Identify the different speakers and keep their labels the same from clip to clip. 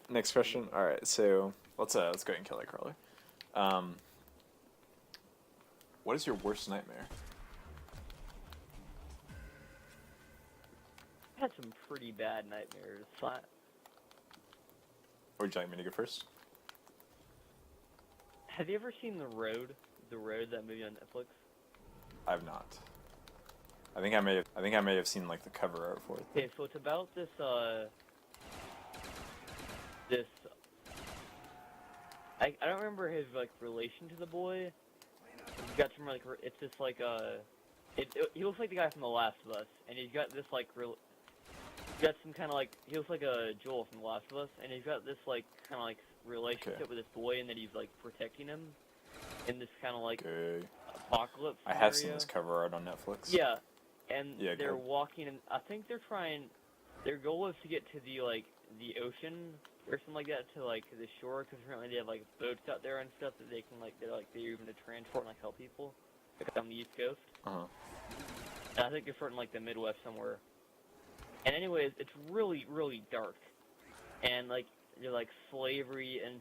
Speaker 1: Next question. All right, so let's go ahead and kill that crawler. Um, what is your worst nightmare?
Speaker 2: I had some pretty bad nightmares.
Speaker 1: Would you like me to go first?
Speaker 2: Have you ever seen The Road? The Road, that movie on Netflix?
Speaker 1: I've not. I think I may have seen like the cover art for it.
Speaker 2: Okay, so it's about this. I don't remember his like relation to the boy. He's got some like it's just like he looks like the guy from The Last of Us, and he's got this like he's got some kind of like he looks like a Joel from The Last of Us, and he's got this like kind of like relationship with this boy, and that he's like protecting him in this kind of like apocalypse
Speaker 1: I
Speaker 2: scenario.
Speaker 1: have seen this cover art on Netflix.
Speaker 2: Yeah, and
Speaker 1: Yeah,
Speaker 2: they're walking, and I think they're trying. Their goal is to get to the ocean or something like that, to like the shore, because apparently they have like boats out there and stuff that they can they're even to transport and like help people like on the East Coast. And I think they're starting like the Midwest somewhere. And anyways, it's really really dark, and like there's like slavery, and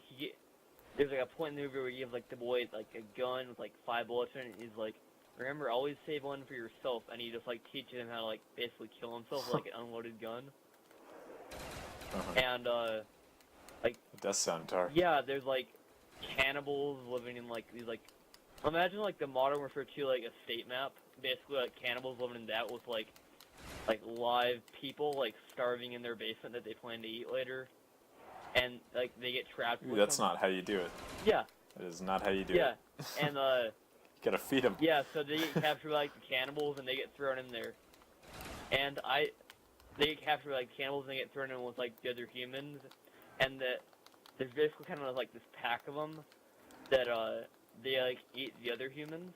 Speaker 2: there's like a point in the movie where you have like the boy like a gun with like 5 bullets in it, and he's like, remember, always save one for yourself, and he just like teaches him how to like basically kill himself with like an unloaded gun. And like
Speaker 1: it does sound dark.
Speaker 2: yeah, there's like cannibals living in like these like, imagine like the modern referred to like a state map, basically like cannibals living in that with like live people like starving in their basement that they plan to eat later, and like they get trapped.
Speaker 1: Ooh, that's not how you do it.
Speaker 2: Yeah.
Speaker 1: That is not how you do
Speaker 2: yeah.
Speaker 1: it.
Speaker 2: Yeah, and
Speaker 1: you gotta feed them.
Speaker 2: Yeah, so they get captured by like the cannibals, and they get thrown in there, and they get captured by like cannibals, and they get thrown in with like the other humans, and there's basically kind of like this pack of them that they like eat the other humans,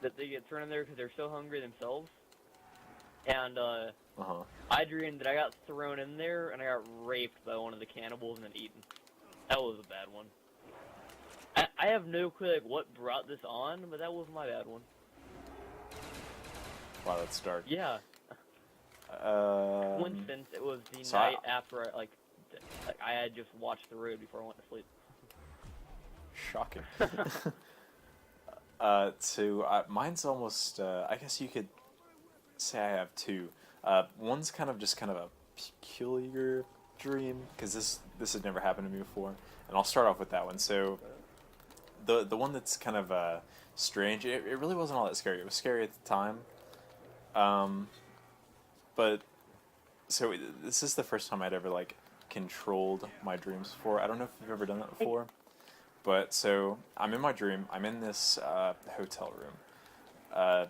Speaker 2: that they get thrown in there because they're so hungry themselves. And I dreamed that I got thrown in there and I got raped by one of the cannibals and then eaten. That was a bad one. I have no clue like what brought this on, but that was my bad one.
Speaker 1: Wow, that's dark.
Speaker 2: Yeah. Coincidence, it was the night after I had just watched The Road before I went to sleep.
Speaker 1: Shocking. Mine's almost, I guess you could say I have two. One's kind of a peculiar dream, because this had never happened to me before, and I'll start off with that one. So, the one that's kind of strange, it really wasn't all that scary. It was scary at the time, but so this is the first time I'd ever like controlled my dreams before. I don't know if you've ever done that before, but so I'm in my dream. I'm in this hotel room.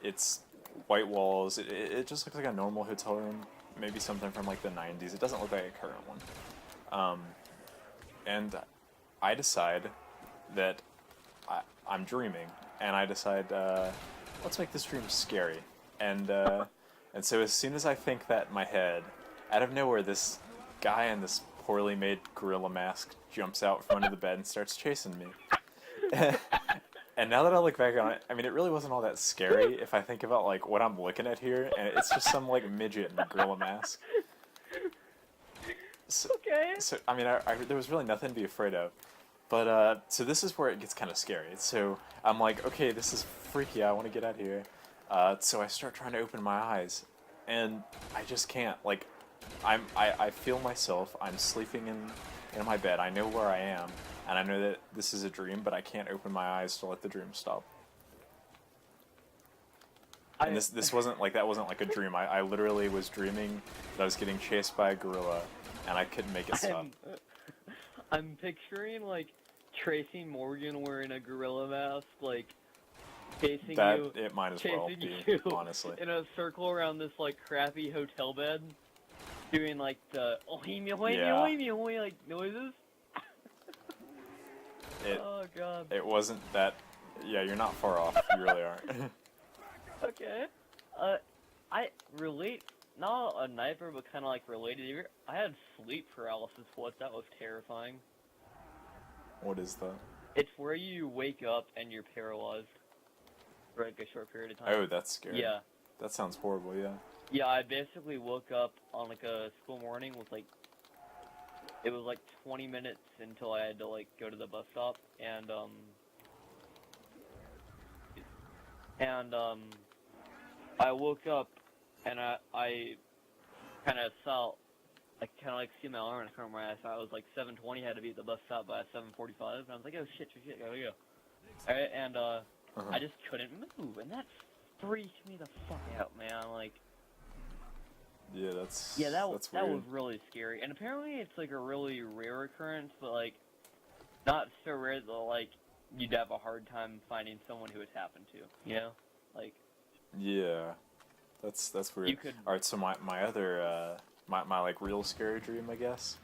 Speaker 1: It's white walls. It just looks like a normal hotel room, maybe something from like the 90s. It doesn't look like a current one. And I decide that I'm dreaming, and I decide, let's make this dream scary. And so as soon as I think that in my head, out of nowhere, this guy in this poorly made gorilla mask jumps out from under the bed and starts chasing me. And now that I look back on it, I mean, it really wasn't all that scary if I think about like what I'm looking at here, and it's just some like midget in a gorilla mask. So,
Speaker 2: okay.
Speaker 1: So I mean, there was really nothing to be afraid of. But so this is where it gets kind of scary. So I'm like, okay, this is freaky. I want to get out of here. So I start trying to open my eyes, and I just can't. Like, I feel myself. I'm sleeping in my bed. I know where I am, and I know that this is a dream, but I can't open my eyes to let the dream stop. And this wasn't like, that wasn't like a dream. I literally was dreaming that I was getting chased by a gorilla, and I couldn't make it stop.
Speaker 2: I'm picturing like Tracy Morgan wearing a gorilla mask, like chasing you.
Speaker 1: It might as well be, honestly.
Speaker 2: In a circle around this like crappy hotel bed, doing like the like noises. Oh god.
Speaker 1: It wasn't that. Yeah, you're not far off. You really aren't.
Speaker 2: Okay. I relate. Not a nightmare, but kind of like related. I had sleep paralysis once. That was terrifying.
Speaker 1: What is that?
Speaker 2: It's where you wake up and you're paralyzed for like a short period of time.
Speaker 1: Oh, that's scary.
Speaker 2: Yeah.
Speaker 1: That sounds horrible, yeah.
Speaker 2: Yeah, I basically woke up on like a school morning with like it was like 20 minutes until I had to like go to the bus stop, and I woke up and I kind of saw, I kind of like see my alarm in the corner of my eye. So I was like 7:20, had to be at the bus stop by 7:45, and I was like, oh shit, gotta go. Alright, and I just couldn't move, and that freaked me the fuck out, man. Like,
Speaker 1: Yeah, that's
Speaker 2: that
Speaker 1: weird.
Speaker 2: was really scary. And apparently it's like a really rare occurrence, but like not so rare that like you'd have a hard time finding someone who it's happened to. You know, like.
Speaker 1: Yeah, that's weird.
Speaker 2: You could.
Speaker 1: All right, so my other my like real scary dream, I guess.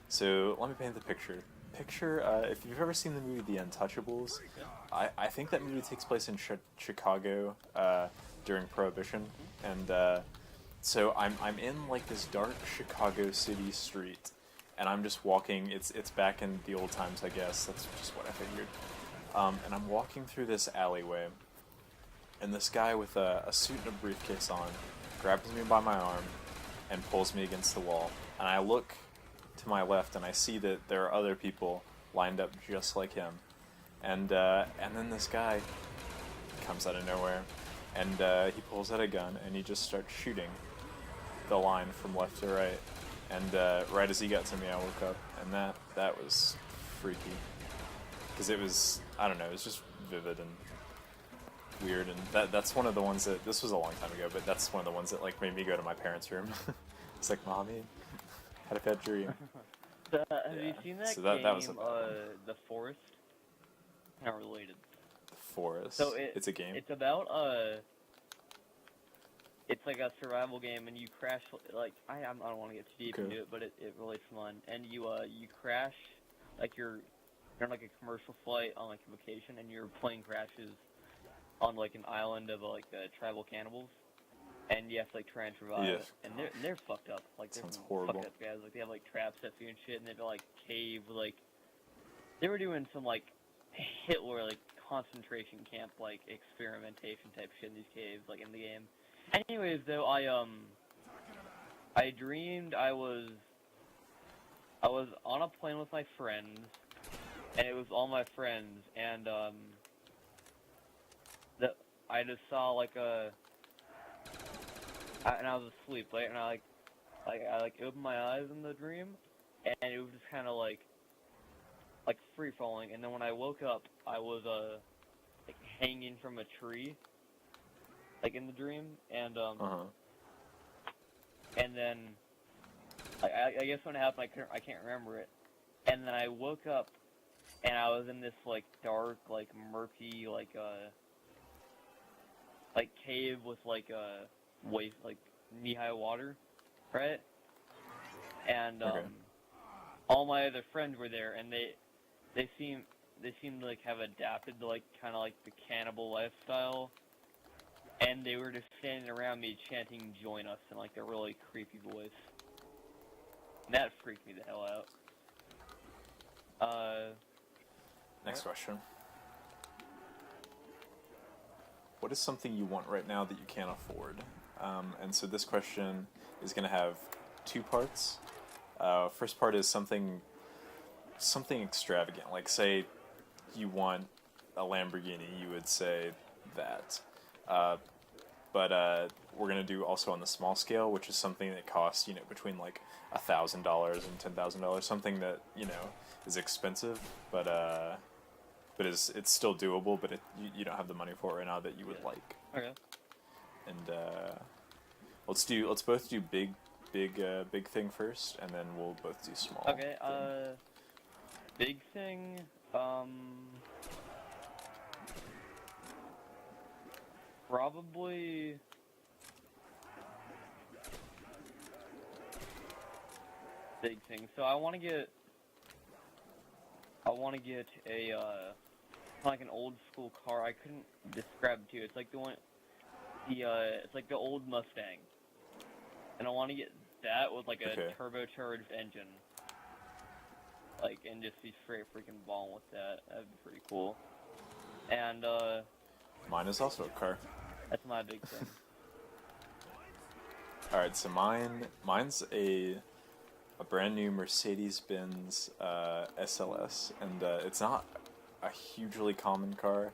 Speaker 1: So let me paint the picture. Picture if you've ever seen the movie The Untouchables, I think that movie takes place in Chicago during Prohibition, and so I'm in like this dark Chicago city street, and I'm just walking. It's back in the old times, I guess. That's just what I figured. And I'm walking through this alleyway, and this guy with a suit and a briefcase on grabs me by my arm and pulls me against the wall. And I look to my left, and I see that there are other people lined up just like him. And then this guy comes out of nowhere, and he pulls out a gun, and he just starts shooting the line from left to right. And right as he got to me, I woke up, and that was freaky. Because it was, I don't know, it was just vivid and weird, and that's one of the ones that, this was a long time ago, but that's one of the ones that like made me go to my parents' room. It's like, Mommy, had a bad dream.
Speaker 2: Have you seen that
Speaker 1: so
Speaker 2: game,
Speaker 1: that was
Speaker 2: The Forest? Not related.
Speaker 1: The Forest.
Speaker 2: So
Speaker 1: it's a game.
Speaker 2: It's about it's like a survival game, and you crash. Like I don't want to get too deep into it, but it really is fun. And you crash, like you're on like a commercial flight on like a vacation, and your plane crashes on like an island of like tribal cannibals, and you have to like try and survive.
Speaker 1: Yes.
Speaker 2: And they're fucked up. Like they're
Speaker 1: Sounds horrible.
Speaker 2: fucked up guys. Like they have like traps set for you and shit, and they've like cave like they were doing some like Hitler like concentration camp like experimentation type shit in these caves like in the game. Anyways, though, I dreamed I was on a plane with my friends, and it was all my friends, and I just saw like and I was asleep, right, and I opened my eyes in the dream, and it was just kind of like free falling, and then when I woke up, I was like hanging from a tree, like in the dream, and and then I guess when it happened, I can't remember it, and then I woke up, and I was in this like dark, like murky, like cave with like waist, like knee-high water, right? And
Speaker 1: Okay.
Speaker 2: all my other friends were there, and they seemed to like have adapted to like kind of like the cannibal lifestyle, and they were just standing around me chanting "Join us" in like a really creepy voice. And that freaked me the hell out.
Speaker 1: Next question. What is something you want right now that you can't afford? And so this question is going to have two parts. First part is something extravagant. Like, say you want a Lamborghini, you would say that. But we're going to do also on the small scale, which is something that costs, between like $1,000 and $10,000. Something that, is expensive, but it's still doable, but you don't have the money for it right now that you would like.
Speaker 2: Okay.
Speaker 1: And let's both do big thing first, and then we'll both do small.
Speaker 2: Okay.
Speaker 1: thing.
Speaker 2: Big thing. Probably. Big thing. So I want to get a like an old school car. I couldn't describe it to you. It's like it's like the old Mustang, and I want to get that with like a turbocharged engine, like, and just be straight freaking balling with that. That'd be pretty cool. And
Speaker 1: Mine is also a car.
Speaker 2: that's my big thing.
Speaker 1: All right, so mine's a a brand new Mercedes-Benz SLS, and it's not a hugely common car.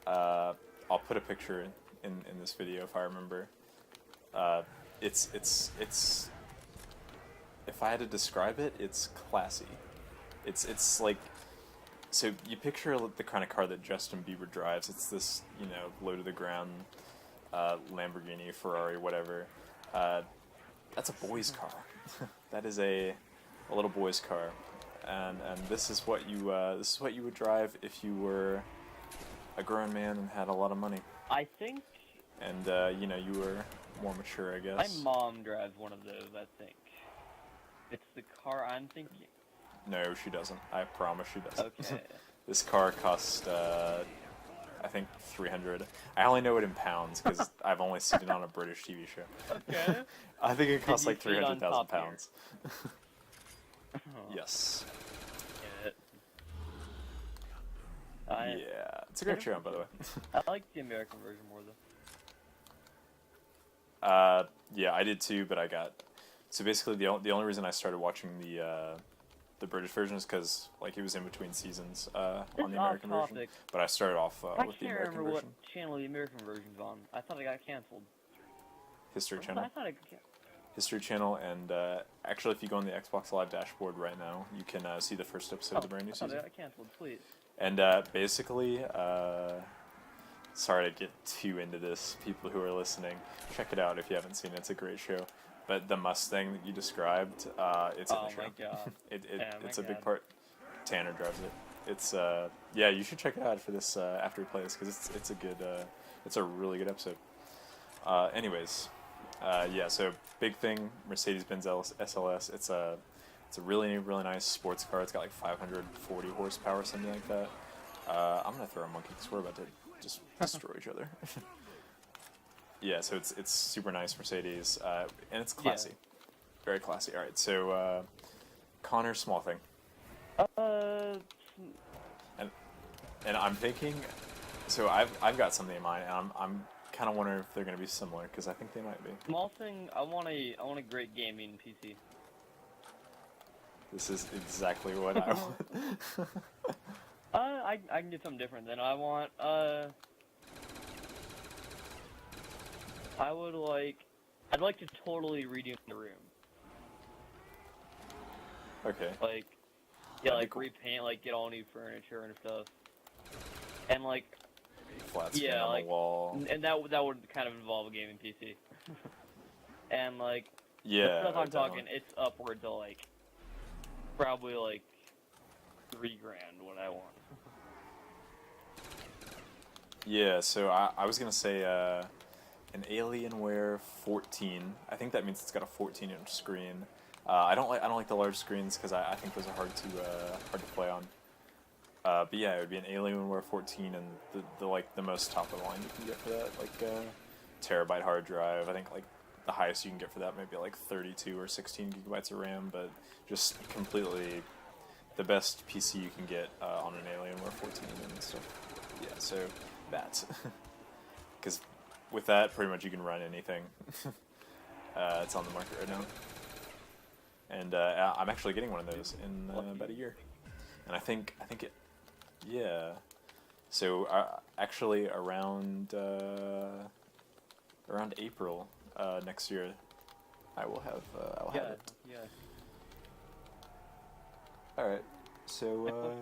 Speaker 1: I'll put a picture in this video if I remember. It's if I had to describe it, it's classy. It's like, so you picture the kind of car that Justin Bieber drives. It's this, you know, low to the ground Lamborghini, Ferrari, whatever. That's a boy's car. That is a little boy's car, and this is what you would drive if you were a grown man and had a lot of money.
Speaker 2: I think.
Speaker 1: And you know, you were more mature, I guess.
Speaker 2: My mom drives one of those. I think. It's the car I'm thinking.
Speaker 1: No, she doesn't. I promise she doesn't.
Speaker 2: Okay.
Speaker 1: This car cost, I think, 300. I only know it in pounds because I've only seen it on a British TV show.
Speaker 2: Okay.
Speaker 1: I think it costs like
Speaker 2: Did you see it on
Speaker 1: 300,000
Speaker 2: Top Gear?
Speaker 1: pounds. Yes. Yeah, it's a great show, by the way.
Speaker 2: I like the American version more though.
Speaker 1: Yeah, I did too, but I got. So basically, the only reason I started watching the British version is because like it was in between seasons on the American version. But I started off with the American version.
Speaker 2: I can't remember what channel the American version's on. I thought it got canceled.
Speaker 1: History Channel.
Speaker 2: I thought it got
Speaker 1: History Channel, and actually, if you go on the Xbox Live dashboard right now, you can see the first episode of the brand new season.
Speaker 2: I thought it got canceled, please.
Speaker 1: And basically, sorry to get too into this, people who are listening, check it out if you haven't seen it. It's a great show. But the Mustang that you described, it's in the show.
Speaker 2: Oh my god.
Speaker 1: It's a big part. Tanner drives it. It's yeah, you should check it out for this after we play this because it's a good it's a really good episode. Anyways, yeah, so big thing, Mercedes-Benz SLS. It's a really nice sports car. It's got like 540 horsepower, something like that. I'm gonna throw a monkey because we're about to just destroy each other. Yeah, so it's super nice Mercedes, and it's classy, very classy. All right, so Connor, small thing. And I'm thinking, so I've got something in mind, and I'm kind of wondering if they're gonna be similar because I think they might be.
Speaker 2: Small thing. I want a great gaming PC.
Speaker 1: This is exactly what I want.
Speaker 2: I can get something different then. I want I'd like to totally redo the room.
Speaker 1: Okay.
Speaker 2: Like, yeah, like repaint, like get all new furniture and stuff, and like
Speaker 1: flat screen on the wall.
Speaker 2: And that would kind of involve a gaming PC. And like,
Speaker 1: yeah,
Speaker 2: the stuff I'm talking, it's upwards of like probably like $3,000 what I want.
Speaker 1: Yeah, so I was gonna say an Alienware 14. I think that means it's got a 14-inch screen. I don't like the large screens because I think those are hard to play on. But yeah, it would be an Alienware 14, and the most top of the line you can get for that, like terabyte hard drive. I think like the highest you can get for that might be like 32 or 16 gigabytes of RAM, but just completely the best PC you can get on an Alienware 14 and stuff. Yeah, so that. Because with that, pretty much you can run anything. It's on the market right now. And I'm actually getting one of those in about a year. And I think it, yeah. So actually around April next year, I will have have it.
Speaker 2: Yeah.
Speaker 1: All right. So